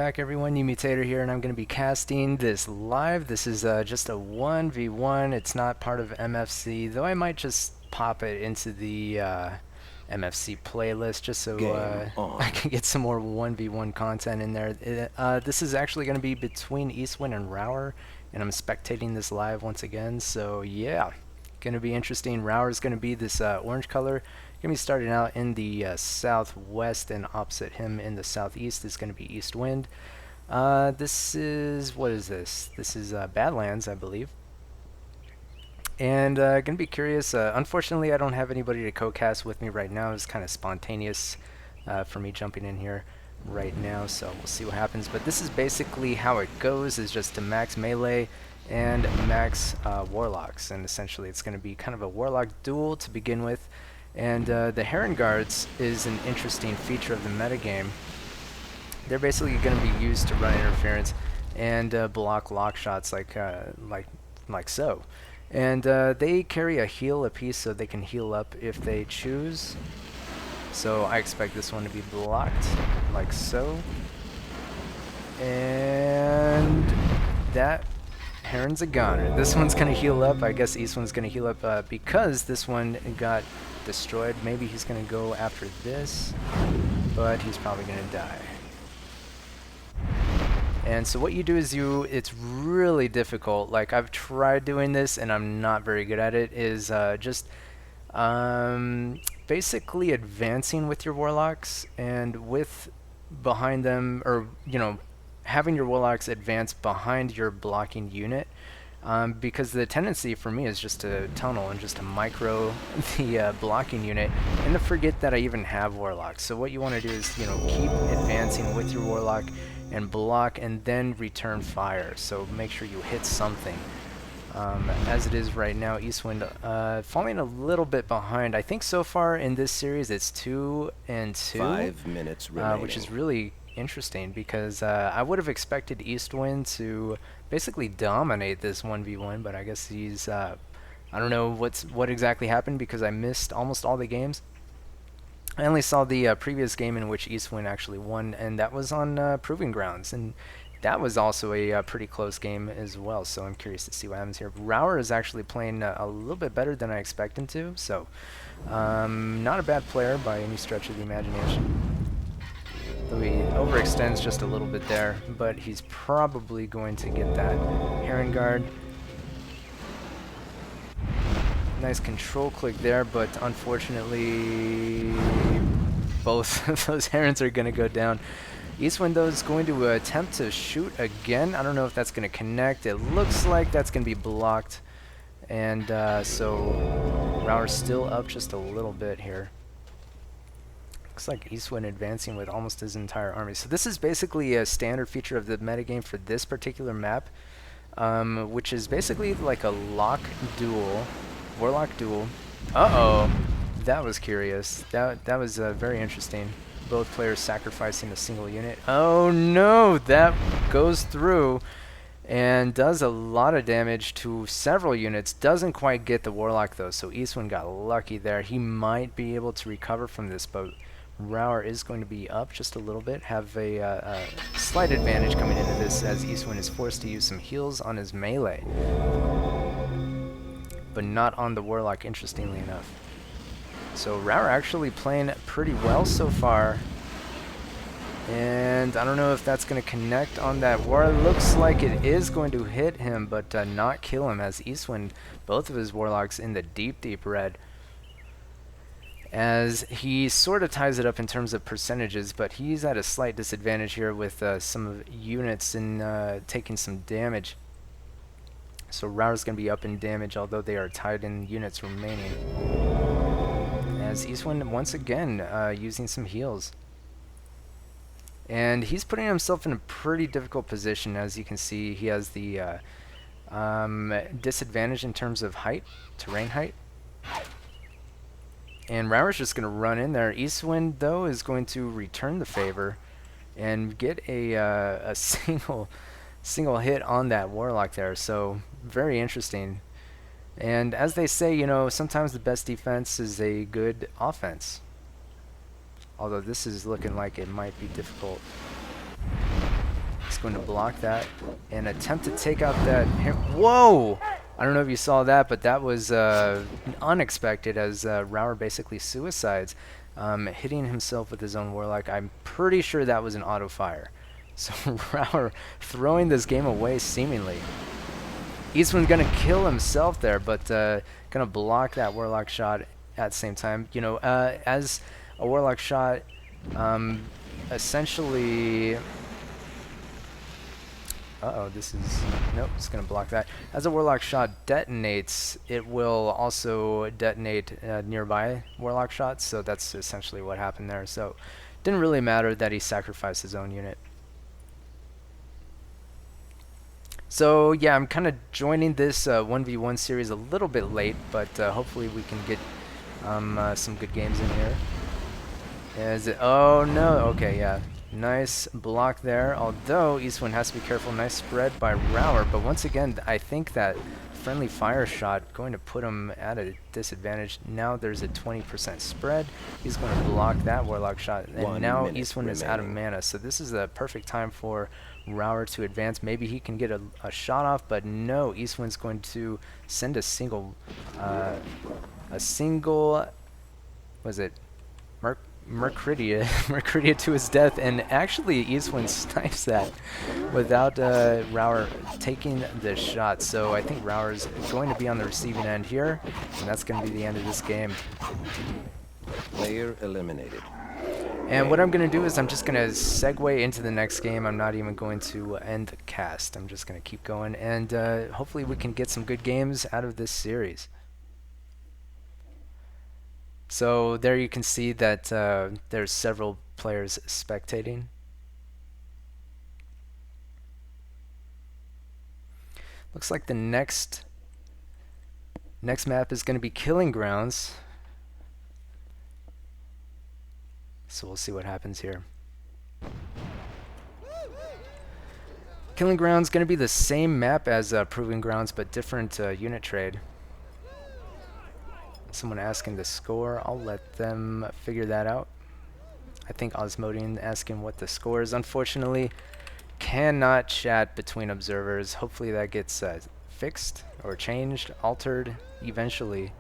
back everyone, Mutator here, and I'm going to be casting this live. This is just a 1v1, it's not part of MFC, though I might just pop it into the MFC playlist just so I can get some more 1v1 content in there. This is actually going to be between Eastwind and Rawr, and I'm spectating this live once again, so yeah, going to be interesting. Rawr is going to be this orange color. Going to be starting out in the southwest, and opposite him in the southeast is going to be Eastwind. This is, what is this? This is Badlands, I believe. And going to be curious. Unfortunately, I don't have anybody to co-cast with me right now. It's kind of spontaneous for me jumping in here right now, so we'll see what happens. But this is basically how it goes, is just to max melee and max warlocks, and essentially it's going to be kind of a warlock duel to begin with. And the Heron Guards is an interesting feature of the metagame. They're basically going to be used to run interference and block lock shots like so. And they carry a heal apiece, so they can heal up if they choose. So I expect this one to be blocked like so. And that Heron's a goner. This one's going to heal up. I guess Eastwind's going to heal up because this one got destroyed. Maybe he's going to go after this, but he's probably going to die. And so what you do is it's really difficult. Like, I've tried doing this and I'm not very good at it, is just basically advancing with your warlocks and with behind them, or having your warlocks advance behind your blocking unit, because the tendency for me is just to tunnel and just to micro the blocking unit and to forget that I even have warlocks. So what you want to do is keep advancing with your warlock and block and then return fire, so make sure you hit something. As it is right now, Eastwind falling a little bit behind. I think so far in this series it's 2 and 2, 5 minutes remaining, which is really interesting, because I would have expected Eastwind to basically dominate this 1v1, but I guess he's I don't know what exactly happened, because I missed almost all the games. I only saw the previous game in which Eastwind actually won, and that was on Proving Grounds, and that was also a pretty close game as well, so I'm curious to see what happens here. Rawr is actually playing a little bit better than I expect him to, so not a bad player by any stretch of the imagination. Though he overextends just a little bit there, but he's probably going to get that Heron Guard. Nice control click there, but unfortunately both of those Herons are going to go down. Eastwind, though, is going to attempt to shoot again. I don't know if that's going to connect. It looks like that's going to be blocked. And so Rawr's still up just a little bit here. Looks like Eastwind advancing with almost his entire army. So this is basically a standard feature of the metagame for this particular map, which is basically like a lock duel, warlock duel. Uh-oh, that was curious. That was very interesting. Both players sacrificing a single unit. Oh no, that goes through and does a lot of damage to several units. Doesn't quite get the warlock though, so Eastwind got lucky there. He might be able to recover from this, but Rawr is going to be up just a little bit, have a slight advantage coming into this, as Eastwind is forced to use some heals on his melee, but not on the warlock, interestingly enough. So Rawr actually playing pretty well so far, and I don't know if that's going to connect on that war. Looks like it is going to hit him, but not kill him, as Eastwind, both of his warlocks in the deep red, as he sort of ties it up in terms of percentages, but he's at a slight disadvantage here with some of units and taking some damage. So Rawr's going to be up in damage, although they are tied in units remaining, as Eastwind once again using some heals. And he's putting himself in a pretty difficult position. As you can see, he has the disadvantage in terms of height, terrain height. And Rawr's just going to run in there. Eastwind, though, is going to return the favor and get a single hit on that warlock there. So very interesting. And as they say, sometimes the best defense is a good offense. Although this is looking like it might be difficult. going to block that and attempt to take out that... Whoa! I don't know if you saw that, but that was unexpected as Rawr basically suicides, hitting himself with his own Warlock. I'm pretty sure that was an auto-fire. So Rawr throwing this game away seemingly. Eastwind's going to kill himself there, but going to block that Warlock shot at the same time. You know, as a Warlock shot essentially... Uh-oh, this is... Nope, it's going to block that. As a Warlock shot detonates, it will also detonate nearby Warlock shots, so that's essentially what happened there. So didn't really matter that he sacrificed his own unit. So yeah, I'm kind of joining this 1v1 series a little bit late, but hopefully we can get some good games in here. Oh no, okay, yeah. Nice block there, although Eastwind has to be careful. Nice spread by Rawr, but once again, I think that friendly fire shot going to put him at a disadvantage. Now there's a 20% spread. He's going to block that Warlock shot, and now Eastwind is out of mana, so this is the perfect time for Rawr to advance. Maybe he can get a shot off, but no, Eastwind's going to send a single, was it Mercuridia to his death, and actually Eastwind snipes that without Rawr taking the shot. So I think Rawr is going to be on the receiving end here, and that's going to be the end of this game. Player eliminated. And what I'm going to do is I'm just going to segue into the next game. I'm not even going to end the cast. I'm just going to keep going, and hopefully we can get some good games out of this series. So there you can see that there's several players spectating. Looks like the next map is going to be Killing Grounds. So we'll see what happens here. Killing Grounds going to be the same map as Proving Grounds, but different unit trade. Someone asking the score, I'll let them figure that out. I think Osmodian asking what the score is. Unfortunately, cannot chat between observers. Hopefully that gets fixed or changed, altered eventually.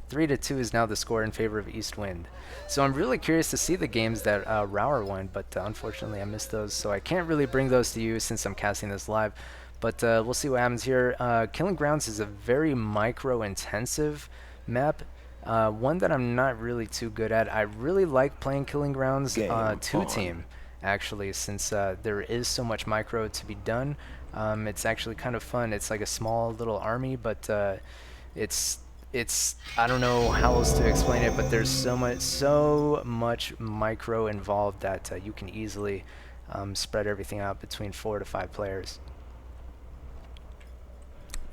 3-2 is now the score in favor of Eastwind. So I'm really curious to see the games that Rawr won, but unfortunately I missed those, so I can't really bring those to you since I'm casting this live. But we'll see what happens here. Killing Grounds is a very micro-intensive map, one that I'm not really too good at. I really like playing Killing Grounds 2-team, actually, since there is so much micro to be done. It's actually kind of fun. It's like a small little army, but it's I don't know how else to explain it, but there's so much micro involved that you can easily spread everything out between 4 to 5 players.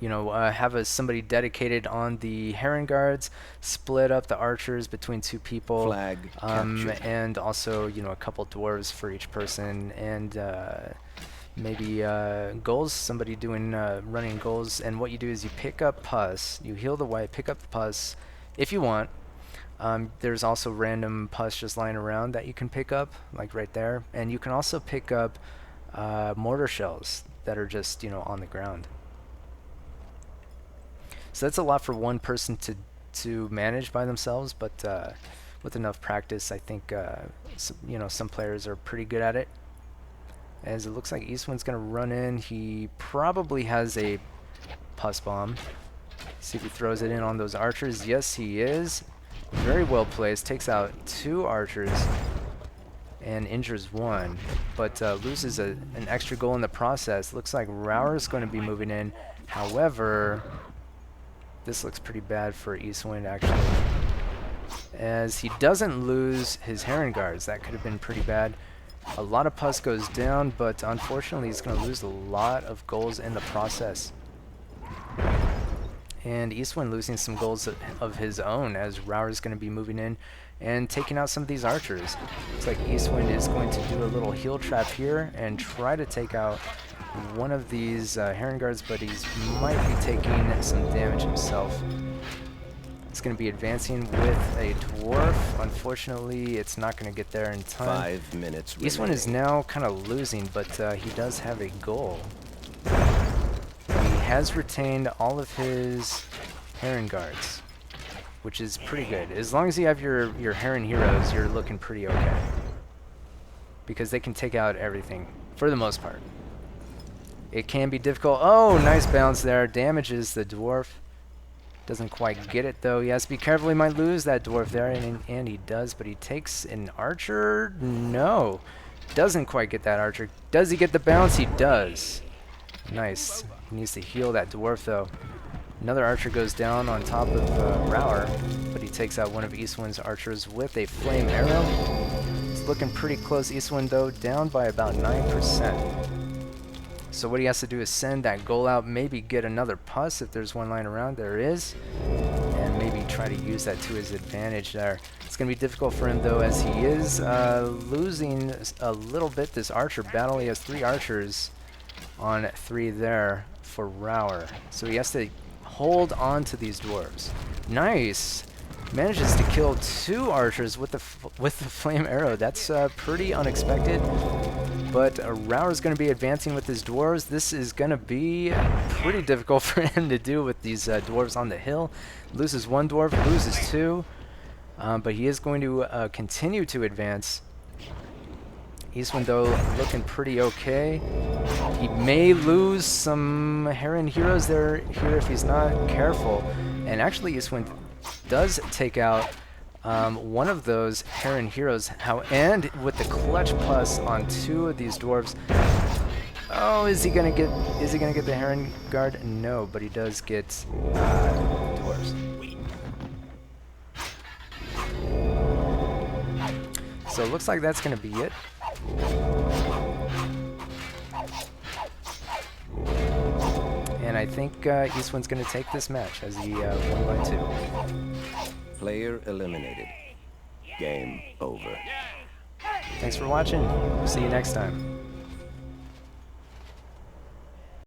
You know, have somebody dedicated on the Heron Guards, split up the archers between 2 people, Flag and also, you know, a couple dwarves for each person, and maybe goals, somebody doing running goals. And what you do is you pick up pus, you heal the white, pick up the pus if you want. There's also random pus just lying around that you can pick up, like right there, and you can also pick up mortar shells that are just, you know, on the ground. So that's a lot for one person to manage by themselves, but with enough practice, I think you know, some players are pretty good at it. As it looks like Eastwind's going to run in. He probably has a pus bomb. See if he throws it in on those archers. Yes, he is. Very well placed. Takes out 2 archers and injures 1, but loses an extra goal in the process. Looks like Rawr is going to be moving in. However, this looks pretty bad for Eastwind, actually, as he doesn't lose his Heron Guards. That could have been pretty bad. A lot of pus goes down, but unfortunately he's going to lose a lot of goals in the process. And Eastwind losing some goals of his own, as Rawr is going to be moving in and taking out some of these archers. Looks like Eastwind is going to do a little heal trap here and try to take out one of these Heron Guards, but he might be taking some damage himself. It's going to be advancing with a dwarf. Unfortunately, it's not going to get there in time. 5 minutes East Wind is remaining. now kind of losing, but he does have a goal. He has retained all of his Heron guards, which is pretty good. As long as you have your Heron heroes, you're looking pretty okay. Because they can take out everything, for the most part. It can be difficult. Oh, nice bounce there. Damages the dwarf. Doesn't quite get it, though. He has to be careful. He might lose that dwarf there, and he does, but he takes an archer. No. Doesn't quite get that archer. Does he get the bounce? He does. Nice. He needs to heal that dwarf, though. Another archer goes down on top of Rawr, but he takes out one of Eastwind's archers with a flame arrow. It's looking pretty close. Eastwind, though, down by about 9%. So what he has to do is send that goal out, maybe get another pus if there's one lying around. There is. And maybe try to use that to his advantage there. It's going to be difficult for him, though, as he is losing a little bit this archer battle. He has 3 archers on 3 there for Rawr. So he has to hold on to these dwarves. Nice! Manages to kill 2 archers with the flame arrow. That's pretty unexpected. But Rawr is going to be advancing with his dwarves. This is going to be pretty difficult for him to do with these dwarves on the hill. Loses 1 dwarf, loses 2. But he is going to continue to advance. Eastwind, though, looking pretty okay. He may lose some Heron heroes here if he's not careful. And actually, Eastwind does take out one of those Heron heroes, and with the clutch plus on 2 of these dwarves. Oh, is he gonna get the Heron guard? No, but he does get dwarves. So it looks like that's gonna be it. And I think Eastwind's gonna take this match as he won by 2. Player eliminated. Game over. Thanks for watching. See you next time.